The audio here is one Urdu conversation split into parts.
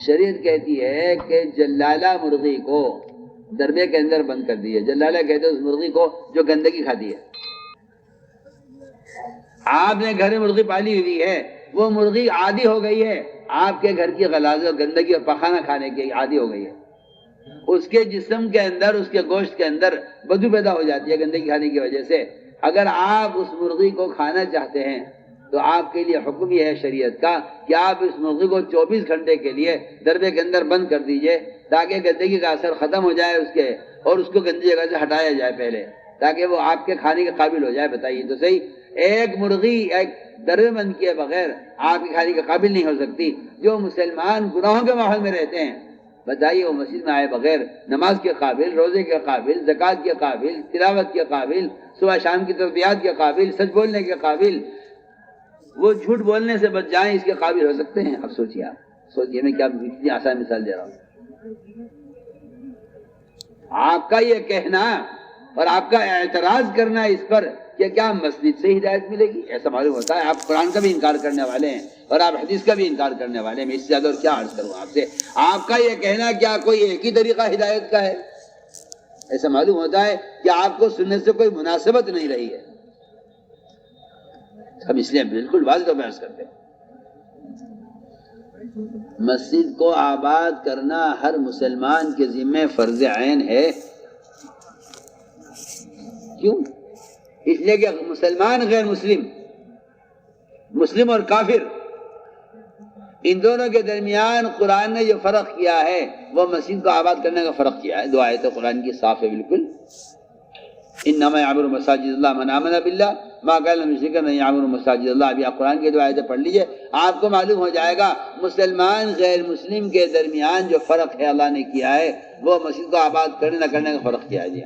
شریعت کہتی ہے کہ جلالہ مرغی کو دربے کے اندر بند کر دیے. جلالہ کہتے ہیں اس مرغی کو جو گندگی کھاتی ہے. آپ نے گھر میں مرغی پالی ہوئی ہے, وہ مرغی عادی ہو گئی ہے آپ کے گھر کی غلاظت اور گندگی اور پخانہ کھانے کی عادی ہو گئی ہے. اس کے جسم کے اندر, اس کے گوشت کے اندر بدبو پیدا ہو جاتی ہے گندگی کھانے کی وجہ سے. اگر آپ اس مرغی کو کھانا چاہتے ہیں تو آپ کے لیے حکم یہ ہے شریعت کا کہ آپ اس مرغی کو 24 گھنٹے کے لیے دربے کے اندر بند کر دیجئے تاکہ گندگی کا اثر ختم ہو جائے اس کے, اور اس کو گندی جگہ سے ہٹایا جائے پہلے, تاکہ وہ آپ کے کھانے کے قابل ہو جائے. بتائیے تو صحیح, ایک مرغی ایک دربے بند کیے بغیر آپ کے کھانے کے قابل نہیں ہو سکتی. جو مسلمان گناہوں کے ماحول میں رہتے ہیں, بتائیے وہ مسجد میں آئے بغیر نماز کے قابل, روزے کے قابل, زکوٰۃ کے قابل, تلاوت کے قابل, صبح شام کی تسبیحات کے قابل, سچ بولنے کے قابل, وہ جھوٹ بولنے سے بچ جائیں اس کے قابل ہو سکتے ہیں؟ اب سوچیے, آپ سوچیے, میں کیا اتنی آسان مثال دے رہا ہوں. آپ کا یہ کہنا اور آپ کا اعتراض کرنا اس پر کہ کیا مسجد سے ہدایت ملے گی, ایسا معلوم ہوتا ہے آپ قرآن کا بھی انکار کرنے والے ہیں اور آپ حدیث کا بھی انکار کرنے والے ہیں. میں اس سے زیادہ اور کیا عرض کروں آپ سے. آپ کا یہ کہنا کیا کوئی ایک ہی طریقہ ہدایت کا ہے؟ ایسا معلوم ہوتا ہے کہ آپ کو سننے سے کوئی مناسبت نہیں رہی ہے. ہم اس لیے بالکل واضح طور پہ عرض کرتے ہیں, مسجد کو آباد کرنا ہر مسلمان کے ذمہ فرض عین ہے. کیوں؟ اس لیے کہ مسلمان غیر مسلم, مسلم اور کافر, ان دونوں کے درمیان قرآن نے جو فرق کیا ہے وہ مسجد کو آباد کرنے کا فرق کیا ہے. دو آیتیں قرآن کی صاف ہے بالکل. انما یعمر مساجد اللہ من آمن باللہ ما کان المشرکین ان یعمروا مساجد اللہ. ابھی آپ قرآن کی دو آیتیں پڑھ لیجئے, آپ کو معلوم ہو جائے گا مسلمان غیر مسلم کے درمیان جو فرق ہے اللہ نے کیا ہے وہ مسجد کو آباد کرنے نہ کرنے کا فرق کیا ہے. جی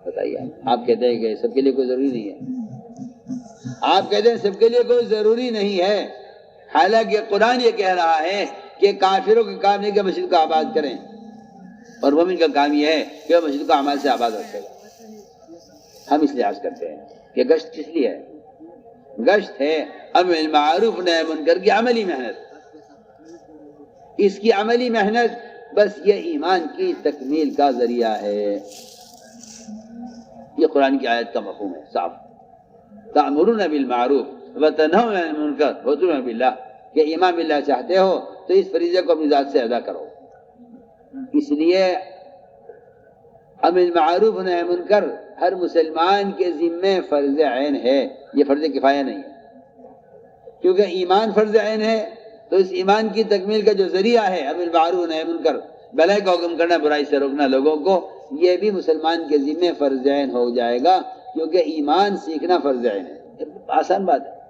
بتائیے, آپ کہتے ہیں کہ سب کے لیے کوئی ضروری نہیں ہے. آپ کہتے ہیں سب کے لیے کوئی ضروری نہیں ہے, حالانکہ قرآن یہ کہہ رہا ہے کہ کافروں کا کام نہیں کہ مسجد کو آباد کریں, اور مومن کا کام یہ ہے کہ وہ مسجد کو اعمال سے آباد رکھے گا. ہم اس لحاظ کرتے ہیں کہ گشت کس لیے ہے؟ گشت ہے امر بالمعروف نہی عن المنکر کی عملی محنت. اس کی عملی محنت بس یہ ایمان کی تکمیل کا ذریعہ ہے. یہ قرآن کی آیت کا مفہوم ہے صاف. تأمرون بالمعروف وتنہون عن المنکر وتؤمنون باللہ, کہ ایمان باللہ چاہتے ہو تو اس فریضے کو اپنی ذات سے ادا کرو. اس لیے امر بالمعروف نہی عن المنکر ہر مسلمان کے ذمہ فرض عین ہے, یہ فرض کفایہ نہیں ہے. کیونکہ ایمان فرض عین ہے تو اس ایمان کی تکمیل کا جو ذریعہ ہے امر بالمعروف نہی عن المنکر, بھلائی کا حکم کرنا, برائی سے روکنا لوگوں کو, یہ بھی مسلمان کے ذمہ فرض عین ہو جائے گا, کیونکہ ایمان سیکھنا فرض عین ہے. آسان بات ہے.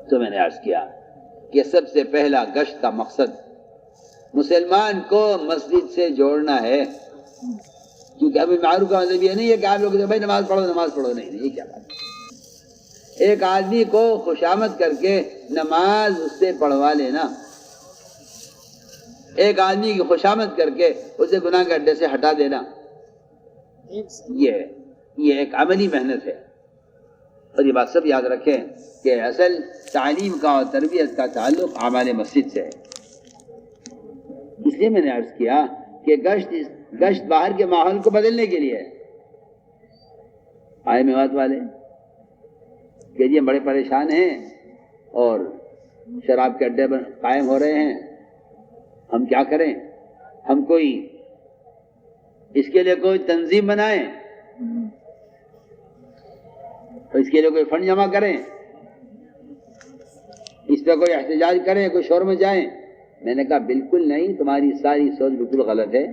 تو میں نے عرض کیا کہ سب سے پہلا گشت کا مقصد مسلمان کو مسجد سے جوڑنا ہے. کیونکہ ابھی معروف کا مطلب یہ نہیں ہے کہ آپ لوگ بھائی نماز پڑھو نماز پڑھو, نہیں, یہ کیا بات ہے. ایک آدمی کو خوشامد کر کے نماز اس سے پڑھوا لینا, ایک آدمی کی خوشامد کر کے اسے گناہ کے اڈے سے ہٹا دینا, یہ ایک عملی محنت ہے. اور یہ بات سب یاد رکھیں کہ اصل تعلیم کا اور تربیت کا تعلق اعمال مسجد سے ہے. اس لیے میں نے عرض کیا کہ گشت باہر کے ماحول کو بدلنے کے لیے ہے. آئے میوات والے کہ یہ بڑے پریشان ہیں اور شراب کے اڈے قائم ہو رہے ہیں, ہم کیا کریں؟ ہم کوئی اس کے لیے کوئی تنظیم بنائیں, اس کے لیے کوئی فنڈ جمع کریں, اس پہ کوئی احتجاج کریں, کوئی شور مچائیں. میں نے کہا بالکل نہیں, تمہاری ساری سوچ بالکل غلط ہے.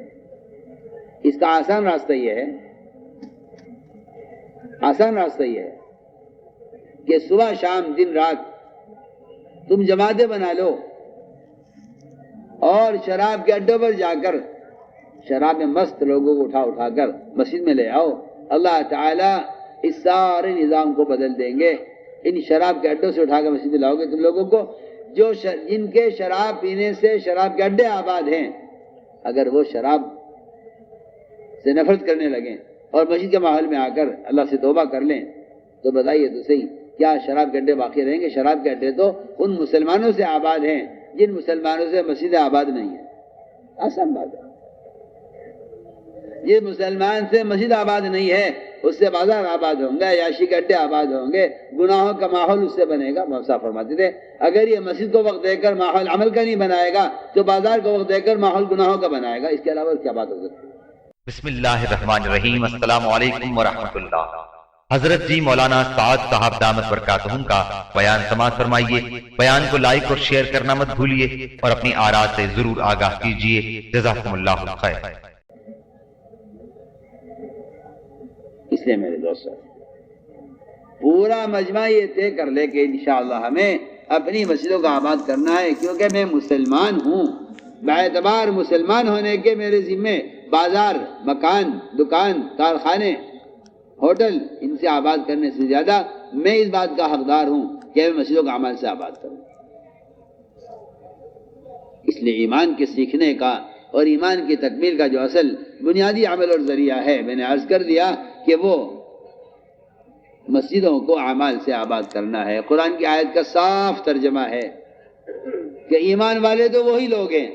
اس کا آسان راستہ یہ ہے, آسان راستہ یہ ہے کہ صبح شام دن رات تم جماعتیں بنا لو اور شراب کے اڈوں پر جا کر شراب میں مست لوگوں کو اٹھا کر مسجد میں لے آؤ. اللہ تعالیٰ اس سارے نظام کو بدل دیں گے. ان شراب کے اڈوں سے اٹھا کر مسجد میں لاؤ گے تم لوگوں کو, جو جن کے شراب پینے سے شراب کے اڈے آباد ہیں, اگر وہ شراب سے نفرت کرنے لگیں اور مسجد کے ماحول میں آ کر اللہ سے توبہ کر لیں تو بتائیے تو صحیح, کیا شراب کے اڈے باقی رہیں گے؟ شراب کے اڈے تو ان مسلمانوں سے آباد ہیں جن مسلمانوں سے مسجد آباد نہیں ہے. آسان بات ہے. جس مسلمان سے مسجد آباد نہیں ہے اس سے بازار آباد ہوں گے, عیاشی کے اڈے آباد ہوں گے, گناہوں کا ماحول اس سے بنے گا. موسیٰ فرماتے تھے اگر یہ مسجد کو وقت دے کر ماحول عمل کا نہیں بنائے گا تو بازار کو وقت دے کر ماحول گناہوں کا بنائے گا. اس کے علاوہ کیا بات ہو سکتی ہے؟ بسم اللہ الرحمن الرحیم. السلام علیکم ورحمۃ اللہ. حضرت جی مولانا سعد صاحب دامت برکاتہم کا بیان سماعت فرمائیے. بیان کو لائک اور شیئر کرنا مت بھولیے اور اپنی آراء سے ضرور آگاہ کیجیے. جزاکم اللہ خیر. اس لیے میرے دوستو پورا مجمع یہ طے کر لے کہ انشاءاللہ ہمیں اپنی مسجدوں کا آباد کرنا ہے, کیونکہ میں مسلمان ہوں. باعتبار مسلمان ہونے کے میرے ذمے بازار, مکان, دکان, کارخانے, ہوٹل ان سے آباد کرنے سے زیادہ میں اس بات کا حقدار ہوں کہ میں مسجدوں کا عمل سے آباد کروں. اس لیے ایمان کے سیکھنے کا اور ایمان کی تکمیل کا جو اصل بنیادی عمل اور ذریعہ ہے, میں نے عرض کر دیا کہ وہ مسجدوں کو اعمال سے آباد کرنا ہے. قرآن کی آیت کا صاف ترجمہ ہے کہ ایمان والے تو وہی لوگ ہیں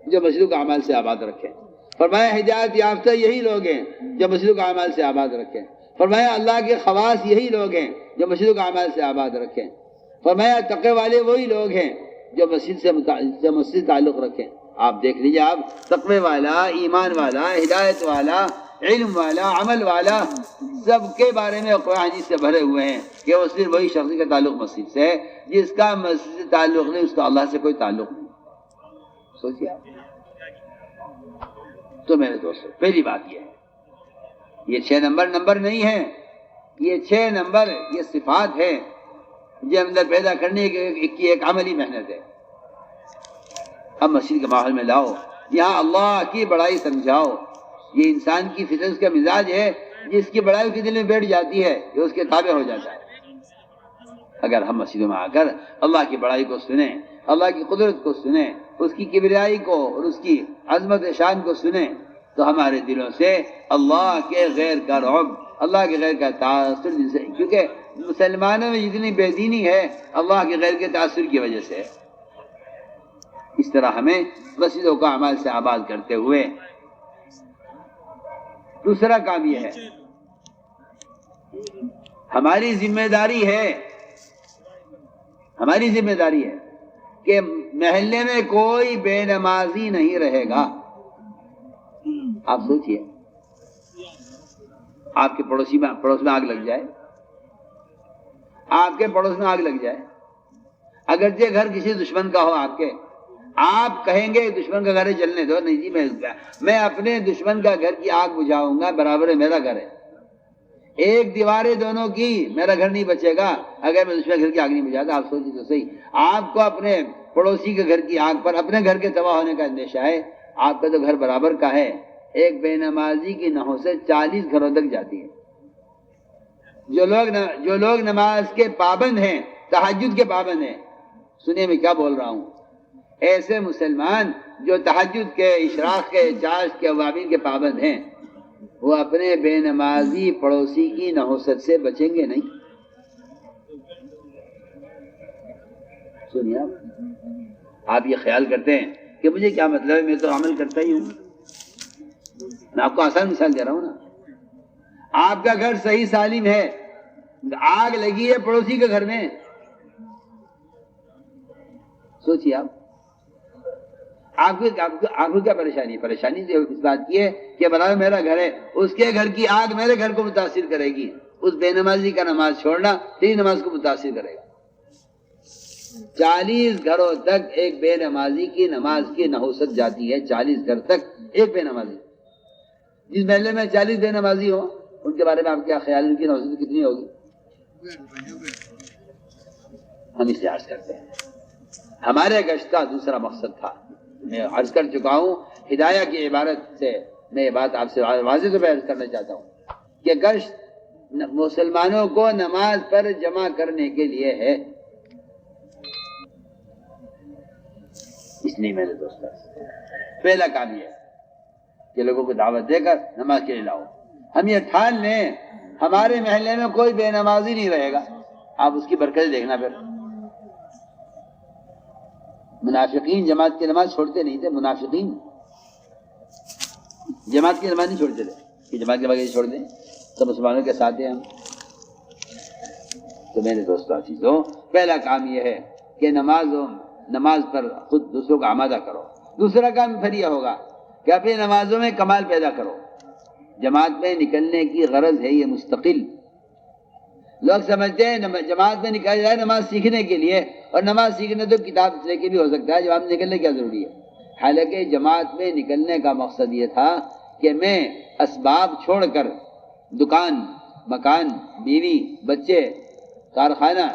جو مسجدوں کا اعمال سے آباد رکھیں. فرمایا ہدایت یافتہ یہی لوگ ہیں جو مسجدوں کا اعمال سے آباد رکھیں. فرمایا اللہ کے خواص یہی لوگ ہیں جو مسجدوں کا اعمال سے آباد رکھیں. فرمایا تقوی والے وہی لوگ ہیں جو مسجد سے تعلق رکھیں. آپ دیکھ لیجیے, آپ تقوی والا, ایمان والا, ہدایت والا, علم والا, عمل والا, سب کے بارے میں قرآن حدیث سے بھرے ہوئے ہیں کہ وہ صرف وہی شخص کا تعلق مسجد سے ہے جس کا مسجد سے تعلق نہیں, اس کا اللہ سے کوئی تعلق نہیں. سوچیے آپ. تو میرے دوستو پہلی بات یہ ہے, یہ 6 نمبر نہیں ہے, یہ 6 نمبر یہ صفات ہے جو اندر پیدا کرنے کی ایک عملی محنت ہے. اب مسجد کے ماحول میں لاؤ, یہاں اللہ کی بڑائی سمجھاؤ. یہ انسان کی فطرت کا مزاج ہے, جس کی بڑائی اس کے دل میں بیٹھ جاتی ہے یہ اس کے تابع ہو جاتا ہے. اگر ہم مسجدوں میں آ کر اللہ کی بڑائی کو سنیں, اللہ کی قدرت کو سنیں, اس کی کبریائی کو اور اس کی عظمت شان کو سنیں, تو ہمارے دلوں سے اللہ کے غیر کا رعب, اللہ کے غیر کا تاثر, کیونکہ مسلمانوں میں جتنی بے دینی ہے اللہ کے غیر کے تاثر کی وجہ سے. اس طرح ہمیں مسجدوں کا اعمال سے آباد کرتے ہوئے دوسرا کام یہ ہے, ہماری ذمہ داری ہے کہ محلے میں کوئی بے نمازی نہیں رہے گا. آپ سوچئے, آپ کے پڑوس میں آگ لگ جائے, آپ کے پڑوس میں آگ لگ جائے, اگرچہ گھر کسی دشمن کا ہو آپ کہیں گے دشمن کا گھر ہے جلنے دو, نہیں جی میں اپنے دشمن کا گھر کی آگ بجھاؤں گا, برابر ہے میرا گھر ہے. ایک دیواریں دونوں کی, میرا گھر نہیں بچے گا اگر میں دشمن گھر کی آگ نہیں بجھاتا. آپ سوچیے تو صحیح, آپ کو اپنے پڑوسی کے گھر کی آگ پر اپنے گھر کے تباہ ہونے کا اندیشہ ہے. آپ کا تو گھر برابر کا ہے, ایک بے نمازی کی نحو سے 40 گھروں تک جاتی ہے. جو لوگ نماز کے پابند ہیں, تہجد کے پابند ہیں, سنیے میں کیا بول رہا ہوں, ایسے مسلمان جو تہجد کے, اشراق کے, چاشت کے, اوابین کے پابند ہیں, وہ اپنے بے نمازی پڑوسی کی نحوست سے بچیں گے نہیں. سنیے آپ یہ خیال کرتے ہیں کہ مجھے کیا مطلب ہے, میں تو عمل کرتا ہی ہوں. میں آپ کو آسان مثال دے رہا ہوں نا. آپ کا گھر صحیح سالم ہے, آگ لگی ہے پڑوسی کے گھر میں, سوچیے آپ کو کیا پریشانی اس بات کی ہے کہ برابر میرا گھر ہے, اس کے گھر کی آگ میرے گھر کو متاثر کرے گی. اس بے نمازی کا نماز چھوڑنا تیری نماز کو متاثر کرے گا. 40 گھروں تک ایک بے نمازی کی نماز کی نحوست جاتی ہے. 40 گھر تک ایک بے نمازی. جس محلے میں 40 بے نمازی ہو, ان کے بارے میں آپ کیا خیال ہے, ان کی نحوست کتنی ہوگی؟ ہم اس سے عرض کرتے ہیں, ہمارے گشت کا دوسرا مقصد تھا, میں عرض کر چکا ہوں, ہدایہ کی عبارت سے میں یہ بات آپ سے واضح طور پہ عرض کرنا چاہتا ہوں کہ گشت مسلمانوں کو نماز پر جمع کرنے کے لیے ہے. اس لیے میرے دوستوں پہلا کام یہ ہے کہ لوگوں کو دعوت دے کر نماز کے لیے لاؤ. ہم یہ ٹھان لیں ہمارے محلے میں کوئی بے نمازی نہیں رہے گا, آپ اس کی برکت دیکھنا. پھر منافقین جماعت کی نماز چھوڑتے نہیں تھے، منافقین جماعت کی نماز نہیں چھوڑتے تھے کہ جماعت کے بغیر چھوڑ دیں تو مسلمانوں کے ساتھ ہیں ہم۔ تو میرے دوستو عزیزو، پہلا کام یہ ہے کہ نماز پر خود دوسروں کا آمادہ کرو۔ دوسرا کام پھر یہ ہوگا کہ اپنی نمازوں میں کمال پیدا کرو۔ جماعت میں نکلنے کی غرض ہے یہ مستقل۔ لوگ سمجھتے ہیں جماعت میں نکل جائے نماز سیکھنے کے لیے، اور نماز سیکھنے تو کتاب لے کے بھی ہو سکتا ہے، جماعت میں نکلنے کیا ضروری ہے؟ حالانکہ جماعت میں نکلنے کا مقصد یہ تھا کہ میں اسباب چھوڑ کر دکان، مکان، بیوی، بچے، کارخانہ،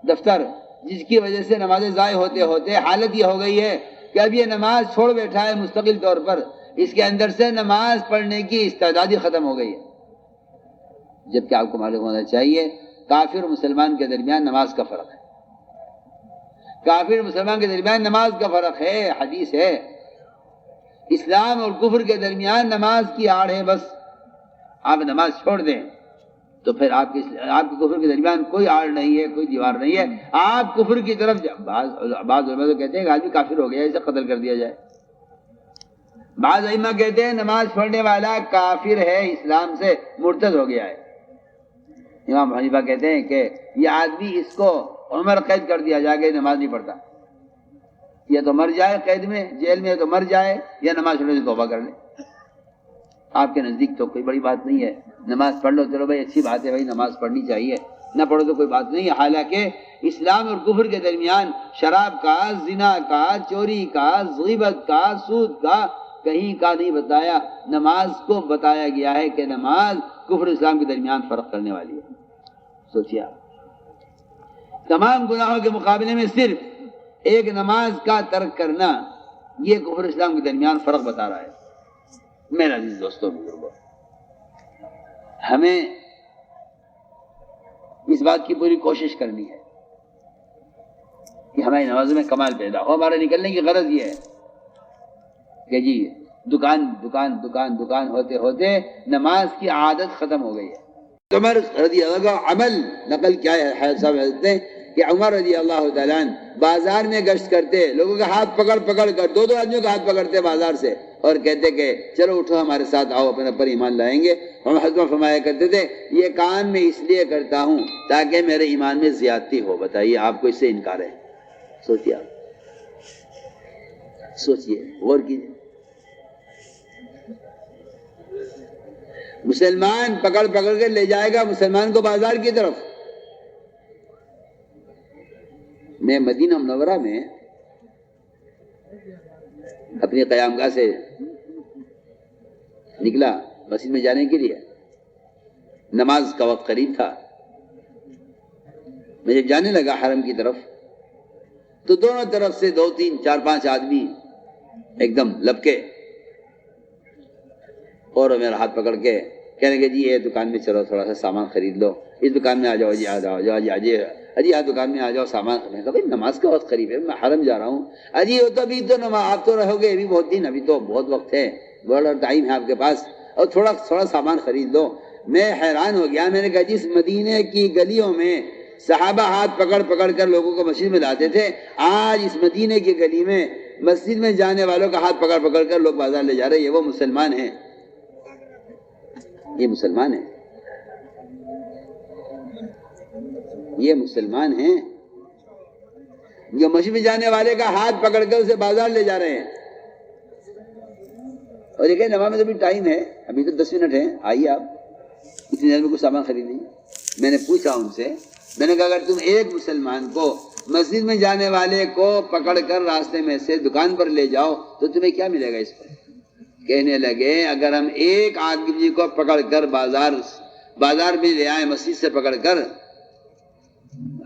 دفتر، جس کی وجہ سے نمازیں ضائع ہوتے ہوتے حالت یہ ہو گئی ہے کہ اب یہ نماز چھوڑ بیٹھا ہے مستقل طور پر، اس کے اندر سے نماز پڑھنے کی استعداد ہی ختم ہو گئی ہے۔ جبکہ آپ کو معلوم ہونا چاہیے کافر اور مسلمان کے درمیان نماز کا فرق ہے۔ کافر اور مسلمان کے درمیان نماز کا فرق ہے، حدیث ہے۔ اسلام اور کفر کے درمیان نماز کی آڑ ہے، بس آپ نماز چھوڑ دیں تو پھر آپ کے کفر کے درمیان کوئی آڑ نہیں ہے، کوئی دیوار نہیں ہے، آپ کفر کی طرف بعض علماء تو کہتے ہیں کہ آدمی کافر ہو گیا، اسے قتل کر دیا جائے۔ بعض ائمہ کہتے ہیں نماز پڑھنے والا کافر ہے، اسلام سے مرتد ہو گیا ہے۔ امام حنیفہ کہتے ہیں کہ یہ آدمی اس کو عمر قید کر دیا جائے گا، نماز نہیں پڑھتا، یا تو مر جائے قید میں، جیل میں تو مر جائے، یا نماز چھوڑنے سے توبہ کر لے۔ آپ کے نزدیک تو کوئی بڑی بات نہیں ہے، نماز پڑھ لو، چلو بھائی اچھی بات ہے بھائی، نماز پڑھنی چاہیے، نہ پڑھو تو کوئی بات نہیں ہے۔ حالانکہ اسلام اور کفر کے درمیان شراب کا، زنا کا، چوری کا، غیبت کا، سود کا کہیں کا نہیں بتایا، نماز کو بتایا گیا ہے کہ نماز کفر اسلام کے درمیان فرق کرنے والی ہے۔ سوچیے تمام گناہوں کے مقابلے میں صرف ایک نماز کا ترک کرنا یہ کفر اسلام کے درمیان فرق بتا رہا ہے۔ میرا عزیز دوستوں بزرگوں، ہمیں اس بات کی پوری کوشش کرنی ہے کہ ہماری نمازوں میں کمال پیدا ہو۔ ہمارے نکلنے کی غرض یہ ہے کہ جی دکان دکان دکان دکان ہوتے ہوتے نماز کی عادت ختم ہو گئی ہے۔ عمر رضی اللہ عنہ عمل نقل کیا ہے صاحب حضرت نے کہ عمر رضی اللہ تعالیٰ عنہ بازار میں گشت کرتے، لوگوں کا ہاتھ پکڑ پکڑ کر، دو آدمیوں کا ہاتھ پکڑتے بازار سے، اور کہتے کہ چلو اٹھو ہمارے ساتھ آؤ، اپنے پر ایمان لائیں گے۔ اور حضرت فرمایا کرتے تھے یہ کام میں اس لیے کرتا ہوں تاکہ میرے ایمان میں زیادتی ہو۔ بتائیے آپ کو اس سے انکار ہے؟ سوچیے، سوچیے، غور کیجیے۔ مسلمان پکڑ پکڑ کے لے جائے گا مسلمان کو بازار کی طرف۔ میں مدینہ منورہ میں اپنی قیامگاہ سے نکلا مسجد میں جانے کے لیے، نماز کا وقت قریب تھا۔ میں جب جانے لگا حرم کی طرف تو دونوں طرف سے 2 3 4 5 آدمی ایک دم لپکے اور میرا ہاتھ پکڑ کے کہنے کہ جی یہ دکان میں چلو تھوڑا سا سامان خرید لو، اس دکان میں آ جاؤ، جی آ جاؤ، اجی آپ دکان میں آ جاؤ سامان۔ میں کہا بھائی نماز کا وقت قریب ہے، میں حرم جا رہا ہوں۔ اجی وہ تو ابھی تو نماز آپ تو رہو گے ابھی بہت دن، ابھی تو بہت وقت ہے، بڑا ٹائم ہے آپ کے پاس، اور تھوڑا سامان خرید لو۔ میں حیران ہو گیا، میں نے کہا جس مدینے کی گلیوں میں صحابہ ہاتھ پکڑ پکڑ کر لوگوں کو مسجد میں لاتے تھے، آج اس مدینے کی گلی میں مسجد میں جانے والوں کا ہاتھ پکڑ پکڑ کر لوگ بازار لے جا رہے ہیں۔ یہ وہ مسلمان ہیں، یہ مسلمان ہیں، یہ مسلمان ہیں جو مسجد میں جانے والے کا ہاتھ پکڑ کر اسے بازار لے جا رہے ہیں۔ اور یہ کہ نماز میں تو بھی ٹائم ہے، ابھی تو 10 منٹ ہے، آئیے آپ اتنی دیر میں کچھ سامان خرید لیں۔ میں نے پوچھا ان سے، میں نے کہا اگر تم ایک مسلمان کو مسجد میں جانے والے کو پکڑ کر راستے میں سے دکان پر لے جاؤ تو تمہیں کیا ملے گا اس پر؟ کہنے لگے اگر ہم ایک آدمی کو پکڑ کر بازار میں لے آئے، مسجد سے پکڑ کر،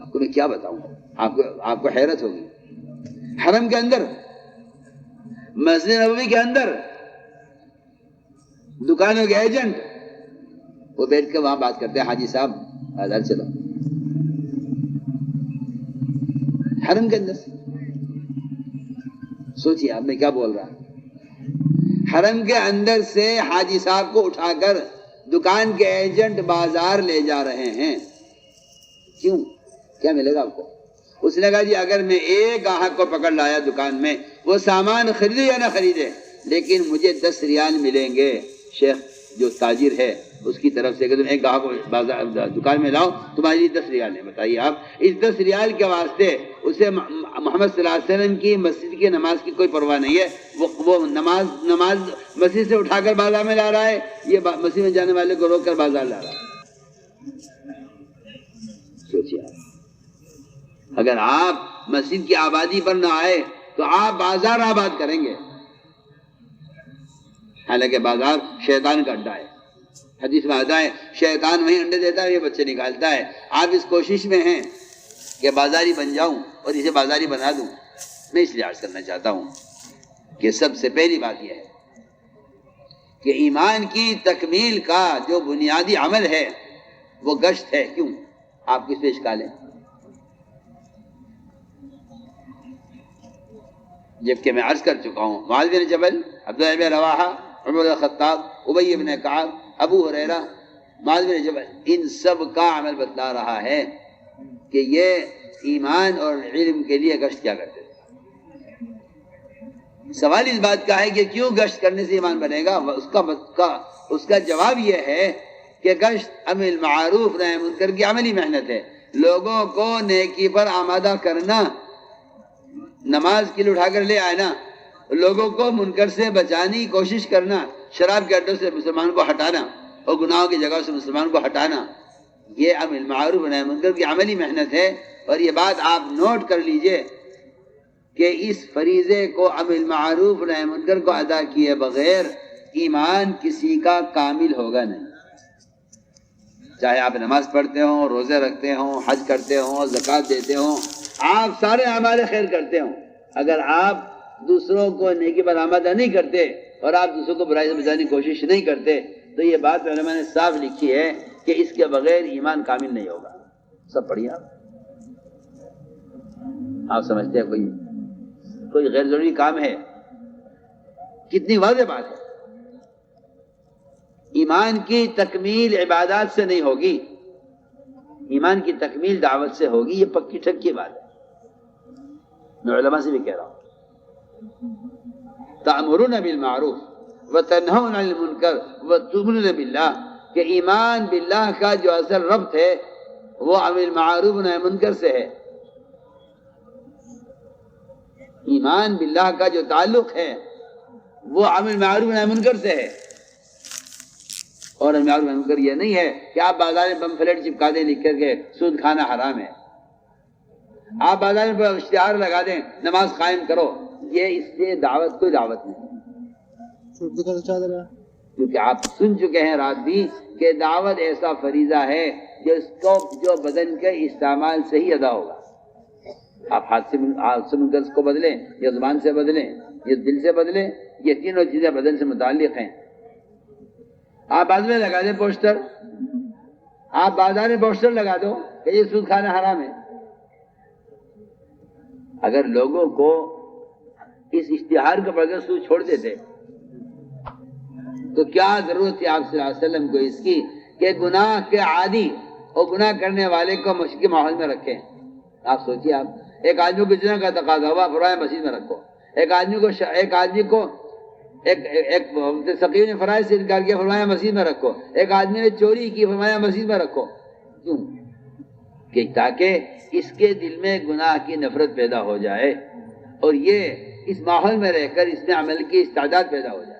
آپ کو میں کیا بتاؤں، آپ کو حیرت ہوگی۔ حرم کے اندر، مسجد نبوی کے اندر دکانوں کے ایجنٹ وہ بیٹھ کے وہاں بات کرتے ہیں، حاجی صاحب بازار چلو، حرم کے اندر۔ سوچیے آپ میں کیا بول رہا ہوں۔ حرم کے اندر سے حاجی صاحب کو اٹھا کر دکان کے ایجنٹ بازار لے جا رہے ہیں، کیوں؟ کیا ملے گا آپ کو؟ اس نے کہا جی اگر میں ایک گاہک کو پکڑ لایا دکان میں، وہ سامان خریدے یا نہ خریدے، لیکن مجھے 10 ریال ملیں گے، شیخ جو تاجر ہے اس کی طرف سے کہ تم ایک گاہک کو بازار دکان میں لاؤ، تمہارے لیے 10 ریال ہے، بتائیے آپ اس 10 ریال کے واسطے اسے محمد صلی اللہ علیہ وسلم کی مسجد کی نماز کی کوئی پرواہ نہیں ہے، وہ نماز مسجد سے اٹھا کر بازار میں لا رہا ہے، یہ مسجد میں جانے والے کو روک کر بازار لا رہا ہے۔ سوچیے اگر آپ مسجد کی آبادی پر نہ آئے تو آپ بازار آباد کریں گے، حالانکہ بازار شیطان کا اڈا ہے، حدیث میں آتا ہے شیطان وہیں انڈے دیتا ہے، یہ بچے نکالتا ہے۔ آپ اس کوشش میں ہیں کہ بازاری بن جاؤں اور اسے بازاری بنا دوں۔ میں اس لیے عرض کرنا چاہتا ہوں کہ سب سے پہلی بات یہ ہے کہ ایمان کی تکمیل کا جو بنیادی عمل ہے وہ گشت ہے۔ کیوں؟ آپ کس پہ اشکال ہے؟ جبکہ میں عرض کر چکا ہوں معاذ بن جبل، عبداللہ بن رواحہ، عمر بن خطاب، ابی بن کعب، ابو ہریرہ، معاذ بن جبل، ان سب کا عمل بتلا رہا ہے کہ یہ ایمان اور علم کے لیے گشت کیا کرتے تھے۔ سوال اس بات کا ہے کہ کیوں گشت کرنے سے ایمان بنے گا؟ اس کا جواب یہ ہے کہ گشت امر معروف نہی منکر کی عملی محنت ہے۔ لوگوں کو نیکی پر آمادہ کرنا، نماز کے لیے اٹھا کر لے آنا، لوگوں کو منکر سے بچانے کی کوشش کرنا، شراب کے اڈوں سے مسلمان کو ہٹانا اور گناہوں کی جگہ سے مسلمان کو ہٹانا، یہ امر معروف نہی منکر کی عملی محنت ہے۔ اور یہ بات آپ نوٹ کر لیجئے کہ اس فریضے کو امر معروف نہی منکر کو ادا کیے بغیر ایمان کسی کا کامل ہوگا نہیں۔ چاہے آپ نماز پڑھتے ہوں، روزے رکھتے ہوں، حج کرتے ہوں، زکوٰۃ دیتے ہوں، آپ سارے اعمال خیر کرتے ہوں، اگر آپ دوسروں کو نیکی پر آمادہ نہیں کرتے اور آپ دوسروں کو برائی سے بچانے کی کوشش نہیں کرتے تو یہ بات علماء نے صاف لکھی ہے کہ اس کے بغیر ایمان کامل نہیں ہوگا۔ سب پڑھیے آپ سمجھتے ہیں کوئی غیر ضروری کام ہے؟ کتنی واضح بات ہے۔ ایمان کی تکمیل عبادات سے نہیں ہوگی، ایمان کی تکمیل دعوت سے ہوگی، یہ پکی ٹھکی بات ہے۔ میں علماء سے بھی کہہ رہا ہوں تأمرون بالمعروف وتنہون عن المنکر وتؤمنون باللہ، کہ ایمان باللہ کا جو اصل ربط ہے وہ امر معروف نہی منکر سے ہے۔ ایمان باللہ کا جو تعلق ہے وہ امر معروف نہی منکر سے ہے، اور امر معروف نہی منکر یہ نہیں ہے کہ آپ بازار میں بم فلیٹ چپکا دیں لکھ کر کے سود کھانا حرام ہے، آپ بازار میں اشتہار لگا دیں نماز قائم کرو، یہ اس سے دعوت کوئی دعوت نہیں، کیونکہ آپ سن چکے ہیں رات بھی کہ دعوت ایسا فریضہ ہے جو بدن کے استعمال سے ہی ادا ہوگا۔ آپ ہاتھ سے مل کر اس کو بدلیں، یا زبان سے بدلیں، یا دل سے بدلیں، یہ تینوں چیزیں بدن سے متعلق ہیں۔ آپ بازار میں لگا دیں پوسٹر، آپ بازار میں پوسٹر لگا دو کہ یہ سود کھانا حرام ہے۔ اگر لوگوں کو اس اشتہار کو پڑھ کر سود چھوڑ دیتے تو کیا ضرورت تھی آپ صلی اللہ علیہ وسلم کو اس کی کہ گناہ کے عادی اور گناہ کرنے والے کو مشرقی ماحول میں رکھیں؟ آپ سوچیے، آپ ایک آدمی کو جتنا کا تقاضا ہوا فرمایا مسجد میں رکھو، ایک آدمی کو سقیوں نے فرائض سے انکار کیا فرمایا مسجد میں رکھو، ایک آدمی نے چوری کی فرمایا مسجد میں رکھو۔ کیوں؟ کہ تاکہ اس کے دل میں گناہ کی نفرت پیدا ہو جائے اور یہ اس ماحول میں رہ کر اس میں عمل کی استعداد پیدا ہو جائے۔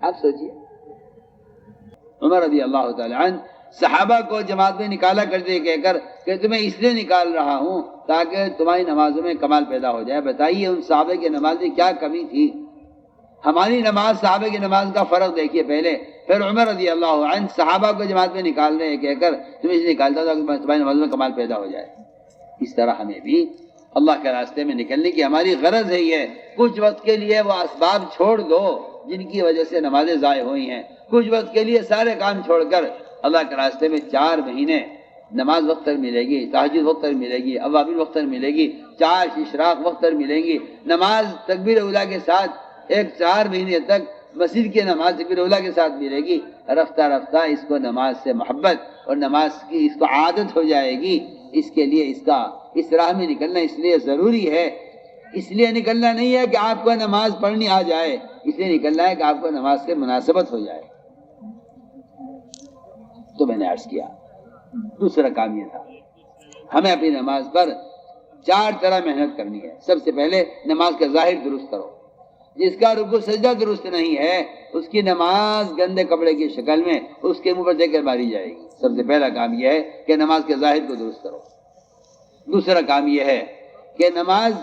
آپ سوچئے عمر رضی اللہ تعالی عنہ صحابہ کو جماعت میں نکالا کرتے کہہ کر کہ تمہیں اس لیے نکال رہا ہوں تاکہ تمہاری نمازوں میں کمال پیدا ہو جائے۔ بتائیے ان صحابہ کی نماز میں کیا کمی تھی؟ ہماری نماز صحابہ کی نماز کا فرق دیکھیے پہلے، پھر عمر رضی اللہ عنہ صحابہ کو جماعت میں نکال رہے کہہ کر تمہیں اس لیے نکالتا تھا کہ تمہاری نمازوں میں کمال پیدا ہو جائے۔ اس طرح ہمیں بھی اللہ کے راستے میں نکلنے کی ہماری غرض ہے، یہ کچھ وقت کے لیے وہ اسباب چھوڑ دو جن کی وجہ سے نمازیں ضائع ہوئی ہیں، کچھ وقت کے لیے سارے کام چھوڑ کر اللہ کے راستے میں 4 مہینے نماز وقت پر ملے گی، تہجد وقت پر ملے گی، اوابین وقت پر ملے گی، 4 اشراق وقت پر ملیں گی، نماز تکبیر اولیٰ کے ساتھ 4 مہینے تک مسجد کی نماز تکبیر اولیٰ کے ساتھ ملے گی۔ رفتہ رفتہ اس کو نماز سے محبت اور نماز کی اس کو عادت ہو جائے گی اس کے لیے اس راہ میں نکلنا اس لیے ضروری ہے. اس لیے نکلنا نہیں ہے کہ آپ کو نماز پڑھنی آ جائے، اس لیے نکلنا ہے کہ آپ کو نماز سے مناسبت ہو جائے. تو میں نے عرض کیا دوسرا کام یہ تھا، ہمیں اپنی نماز پر 4 طرح محنت کرنی ہے. سب سے پہلے نماز کا ظاہر درست کرو. جس کا رکوع سجدہ درست نہیں ہے اس کی نماز گندے کپڑے کی شکل میں اس کے منہ پر دے کر ماری جائے گی. سب سے پہلا کام یہ ہے کہ نماز کے ظاہر کو درست کرو. دوسرا کام یہ ہے کہ نماز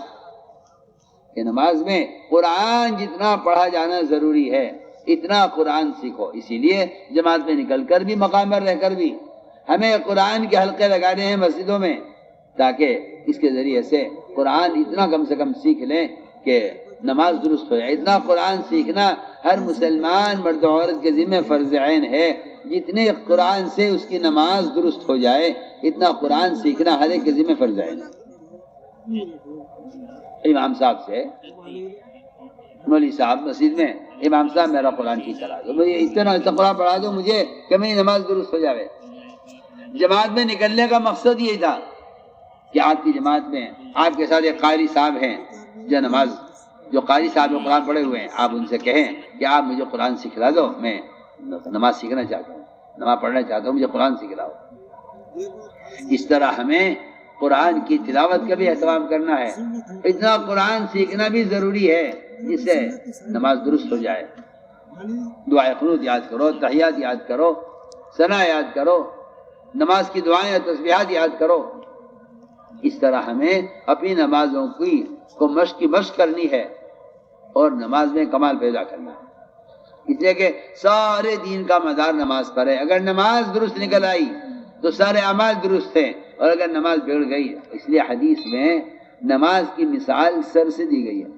میں قرآن جتنا پڑھا جانا ضروری ہے اتنا قرآن سیکھو. اسی لیے جماعت میں نکل کر بھی مقام پر رہ کر بھی ہمیں قرآن کے حلقے لگانے ہیں مسجدوں میں، تاکہ اس کے ذریعے سے قرآن اتنا کم سے کم سیکھ لیں کہ نماز درست ہو جائے. اتنا قرآن سیکھنا ہر مسلمان مرد و عورت کے ذمہ فرض عین ہے. جتنے قرآن سے اس کی نماز درست ہو جائے اتنا قرآن سیکھنا ہر ایک کے ذمہ فرض عین ہے. امام صاحب سے مولوی صاحب مسجد میں، امام صاحب میرا قرآن کی کرا دو، مجھے اتنا قرآن پڑھا دو مجھے کہ میری نماز درست ہو جائے. جماعت میں نکلنے کا مقصد یہی تھا کہ آپ کی جماعت میں آپ کے ساتھ ایک قاری صاحب ہیں جو قاری صاحب میں قرآن پڑھے ہوئے ہیں، آپ ان سے کہیں کہ آپ مجھے قرآن سکھلا دو، میں نماز سیکھنا چاہتا ہوں، نماز پڑھنا چاہتا ہوں، مجھے قرآن سکھلاؤ. اس طرح ہمیں قرآن کی تلاوت کا بھی اہتمام کرنا ہے. اتنا قرآن سیکھنا بھی ضروری ہے جس سے نماز درست ہو جائے. دعائے قنوت یاد کرو، تحیات یاد کرو، ثنا یاد کرو، نماز کی دعائیں اور تسبیحات یاد کرو. اس طرح ہمیں اپنی نمازوں کو مشق کرنی ہے اور نماز میں کمال پیدا کرنا ہے. اس لیے کہ سارے دین کا مدار نماز پر ہے. اگر نماز درست نکل آئی تو سارے اعمال درست ہیں، اور اگر نماز بگڑ گئی، اس لیے حدیث میں نماز کی مثال سر سے دی گئی ہے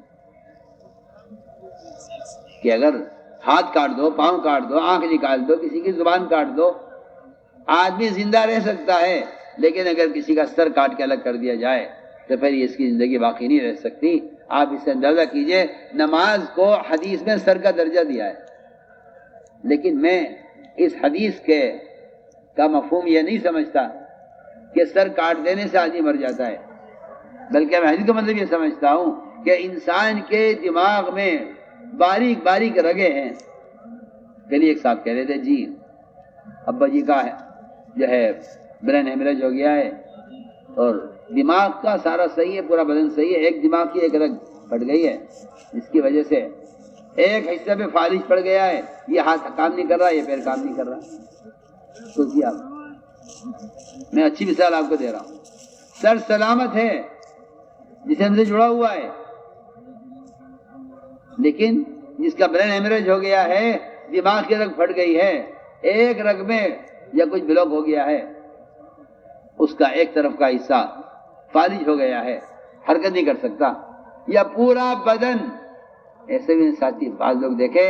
کہ اگر ہاتھ کاٹ دو، پاؤں کاٹ دو، آنکھ نکال دو، کسی کی زبان کاٹ دو، آدمی زندہ رہ سکتا ہے، لیکن اگر کسی کا سر کاٹ کے الگ کر دیا جائے تو پھر اس کی زندگی باقی نہیں رہ سکتی. آپ اس سے اندازہ کیجئے نماز کو حدیث میں سر کا درجہ دیا ہے، لیکن میں اس حدیث کا مفہوم یہ نہیں سمجھتا کہ سر کاٹ دینے سے آدمی مر جاتا ہے، بلکہ میں حدیث کا مطلب یہ سمجھتا ہوں کہ انسان کے دماغ میں باریک باریک رگیں ہیں. کل ایک صاحب کہہ رہے تھے جی ابا جی کا جو ہے برین ہیمریج ہو گیا ہے اور دماغ کا سارا صحیح ہے، پورا بدن صحیح ہے، ایک دماغ کی ایک رگ پھٹ گئی ہے جس کی وجہ سے ایک حصے پہ فالج پڑ گیا ہے، یہ ہاتھ کام نہیں کر رہا، یہ پیر کام نہیں کر رہا. سوچیے آپ، میں اچھی مثال آپ کو دے رہا ہوں. سر سلامت ہے، جسم سے جڑا ہوا ہے، لیکن جس کا برین ہیمریج ہو گیا ہے، دماغ کی رگ پھٹ گئی ہے، ایک رگ میں یا کچھ بلاک ہو گیا ہے، اس کا ایک طرف کا حصہ فالج ہو گیا ہے، حرکت نہیں کر سکتا، یا پورا بدن. ایسے بھی ساتھی بعض لوگ دیکھیں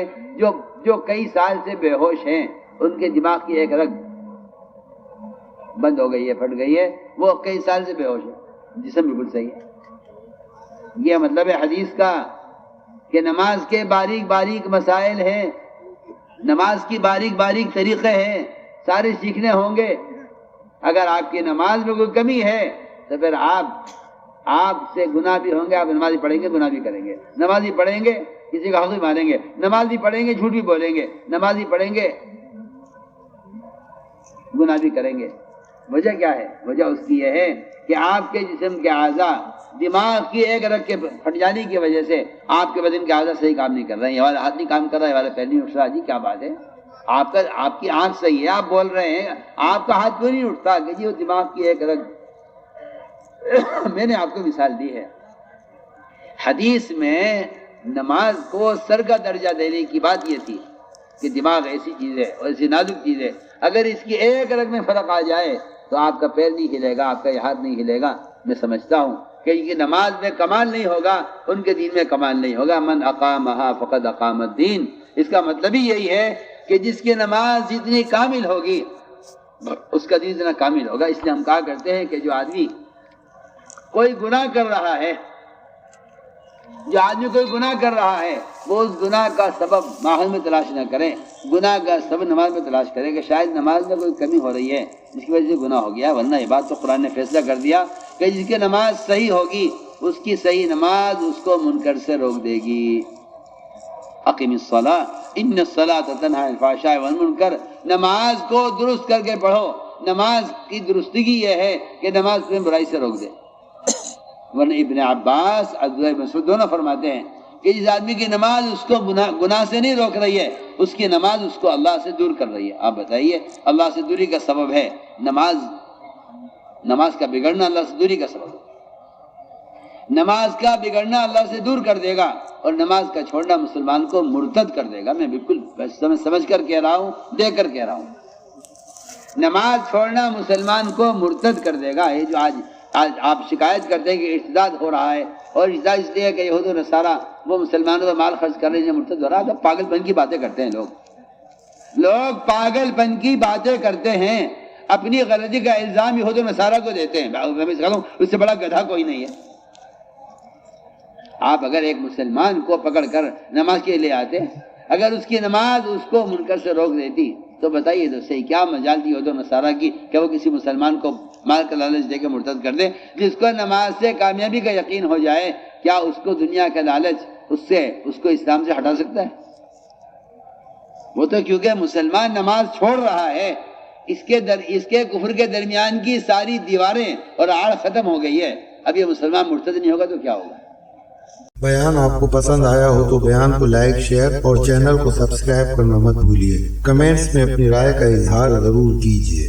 جو کئی سال سے بے ہوش ہیں، ان کے دماغ کی ایک رگ بند ہو گئی ہے، پھٹ گئی ہے، وہ کئی سال سے بے ہوش ہے، جسم بالکل صحیح ہے. یہ مطلب ہے حدیث کا کہ نماز کے باریک باریک مسائل ہیں، نماز کی باریک باریک طریقے ہیں، سارے سیکھنے ہوں گے. اگر آپ کی نماز میں کوئی کمی ہے تو پھر آپ سے گناہ بھی ہوں گے. آپ نمازی پڑھیں گے گناہ بھی کریں گے، نمازی پڑھیں گے کسی کا حق بھی مانیں گے، نمازی پڑھیں گے جھوٹ بھی بولیں گے، نمازی پڑھیں گے گناہ بھی کریں گے. وجہ کیا ہے؟ وجہ اس کی یہ ہے کہ آپ کے جسم کے اعضاء دماغ کی ایک رگ کے پھٹ جانے کی وجہ سے آپ کے بدن کے اعضاء صحیح کام نہیں کر رہے ہیں. یہ والا ہاتھ نہیں کام کر رہا ہے، یہ والا پیر نہیں اٹھ رہا. جی کیا بات ہے، آپ کی آنکھ صحیح ہے، آپ بول رہے ہیں، آپ کا ہاتھ کیوں نہیں اٹھتا؟ کہ جی وہ دماغ کی ایک رگ. میں نے آپ کو مثال دی ہے. حدیث میں نماز کو سر کا درجہ دینے کی بات یہ تھی کہ دماغ ایسی چیز ہے اور ایسی نازک چیز ہے، اگر اس کی ایک رگ میں فرق آ جائے تو آپ کا پیر نہیں ہلے گا، آپ کا یہ ہاتھ نہیں ہلے گا. میں سمجھتا ہوں کہ یہ نماز میں کمال نہیں ہوگا، ان کے دین میں کمال نہیں ہوگا. من اقامہا فقد اقام الدین. اس کا مطلب ہی یہی ہے کہ جس کی نماز جتنی کامل ہوگی اس کا دین اتنا کامل ہوگا. اس لیے ہم کہا کرتے ہیں کہ جو آدمی کوئی گناہ کر رہا ہے جو آدمی کوئی گناہ کر رہا ہے وہ اس گناہ کا سبب ماحول میں تلاش نہ کرے، گناہ کا سبب نماز میں تلاش کرے کہ شاید نماز میں کوئی کمی ہو رہی ہے جس کی وجہ سے گناہ ہو گیا، ورنہ یہ بات تو قرآن نے فیصلہ کر دیا کہ جس کی نماز صحیح ہوگی اس کی صحیح نماز اس کو منکر سے روک دے گی۔ اقیم الصلاۃ ان الصلاۃ تنہی عن الفحشاء والمنکر، نماز کو درست کر کے پڑھو۔ نماز کی درستگی یہ ہے کہ نماز تمہیں برائی سے روک دے، ورنہ ابن عباس عبداللہ بن مسعود دونوں فرماتے ہیں کہ جس آدمی کی نماز اس کو گناہ سے نہیں روک رہی ہے اس کی نماز اس کو اللہ سے دور کر رہی ہے۔ آپ بتائیے اللہ سے دوری کا سبب ہے نماز کا بگڑنا، اللہ سے دوری کا سبب ہے۔ نماز کا بگڑنا اللہ سے دور کر دے گا اور نماز کا چھوڑنا مسلمان کو مرتد کر دے گا۔ میں بالکل سمجھ کر کہہ رہا ہوں، دیکھ کر کہہ رہا ہوں، نماز چھوڑنا مسلمان کو مرتد کر دے گا۔ یہ جو آج آپ شکایت کرتے ہیں کہ ارتداد ہو رہا ہے، اور ارتداد اس لیے کہ یہود و نصارہ وہ مسلمانوں پر مال خرچ کر رہے ہیں، مرتد ہو رہا ہے، تو پاگل پن کی باتیں کرتے ہیں لوگ پاگل پن کی باتیں کرتے ہیں، اپنی غلطی کا الزام یہود و نصارہ کو دیتے ہیں۔ اس سے بڑا گدھا کوئی نہیں ہے۔ آپ اگر ایک مسلمان کو پکڑ کر نماز کے لیے آتے، اگر اس کی نماز اس کو منکر سے روک دیتی تو بتائیے تو صحیح کیا مجال تھی یہود و نصارہ کی کہ وہ کسی مسلمان کو مال کا لالچ دے کے مرتد کر دے؟ جس کو نماز سے کامیابی کا یقین ہو جائے، کیا اس کو دنیا کا لالچ اس کو اسلام سے ہٹا سکتا ہے؟ وہ تو کیونکہ مسلمان نماز چھوڑ رہا ہے، اس کے کفر کے درمیان کی ساری دیواریں اور آڑ ختم ہو گئی ہے، اب یہ مسلمان مرتد نہیں ہوگا تو کیا ہوگا؟ بیان آپ کو پسند آیا ہو تو بیان کو لائک، شیئر اور چینل کو سبسکرائب کرنا مت بھولیے۔ کمنٹس میں اپنی رائے کا اظہار ضرور کیجیے۔